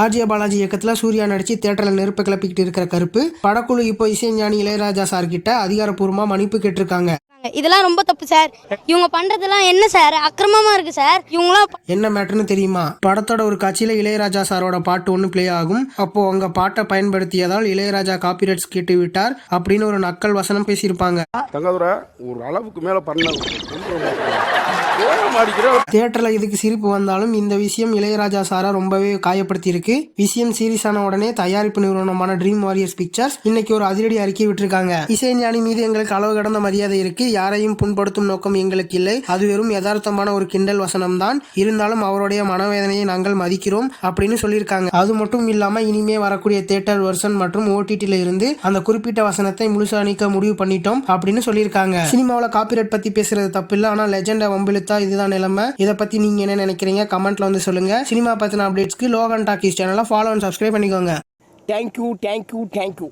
RJ Balaji இயக்கத்துல சூர்யா நடிச்சு தியேட்டர்ல நெருப்பை கிளப்பிக்கிட்டு இருக்கிற கருப்பு படக்குழு இப்போ இசைஞானி இளையராஜா சார் கிட்ட அதிகாரப்பூர்வமா மன்னிப்பு கேட்டிருக்காங்க. இதெல்லாம் ரொம்ப தப்பு சார். இவங்க பண்றதெல்லாம் என்ன சார், அக்கிரமமா இருக்கு சார். இவங்களாம் என்ன மேட்டர்னு தெரியுமா? படத்தோட ஒரு காட்சியில இளையராஜா சாரோட பாட்டு ஒன்று பிளே ஆகும். அப்போ அவங்க பாட்டை பயன்படுத்தியதால் இளையராஜா காப்பிரைட்ஸ் கேட்டு விட்டார் அப்படின்னு ஒரு நக்கல் வசனம் பேசியிருப்பாங்க. ஒரு அளவுக்கு மேல தியேட்டர்ல இதுக்கு சிரிப்பு வந்தாலும் இந்த விஷயம் இளையராஜா சாரா ரொம்பவே காயப்படுத்தி இருக்கு. விஷயம் சீரியஸ் ஆன உடனே தயாரிப்பு நிறுவனமான ட்ரீம் வாரியர்ஸ் பிக்சர்ஸ் இன்னைக்கு ஒரு அதிரடி அறிக்கை விட்டுருக்காங்க. இசைஞானி மீது எங்களுக்கு அளவு கடந்த மரியாதை இருக்கு, யாரையும் புண்படுத்தும் நோக்கம் எங்களுக்கு இல்லை, அது வெறும் யதார்த்தமான ஒரு கிண்டல் வசனம் தான், இருந்தாலும் அவருடைய மனவேதனையை நாங்கள் மதிக்கிறோம் அப்படின்னு சொல்லியிருக்காங்க. அது மட்டும் இல்லாம இனிமே வரக்கூடிய தியேட்டர் வெர்ஷன் மற்றும் ஓடிடில இருந்து அந்த குறிப்பிட்ட வசனத்தை முழுசா நீக்க முடிவு பண்ணிட்டோம் அப்படின்னு சொல்லியிருக்காங்க. சினிமாவில் காப்பிரைட் பத்தி பேசுறது தப்பு இல்லை, ஆனா லெஜெண்டை வம்பிழுத்தா இதுதான் நிலைமை. இதை பத்தி நீங்க என்ன நினைக்கிறீங்க? கமெண்ட்ல வந்து சொல்லுங்க. சினிமா பத்தின அப்டேட்ஸ்க்கு லோகன் டாக்கீஸ் சேனலை ஃபாலோ அண்ட் சப்ஸ்கிரைப் பண்ணிக்கோங்க. தேங்க்யூ.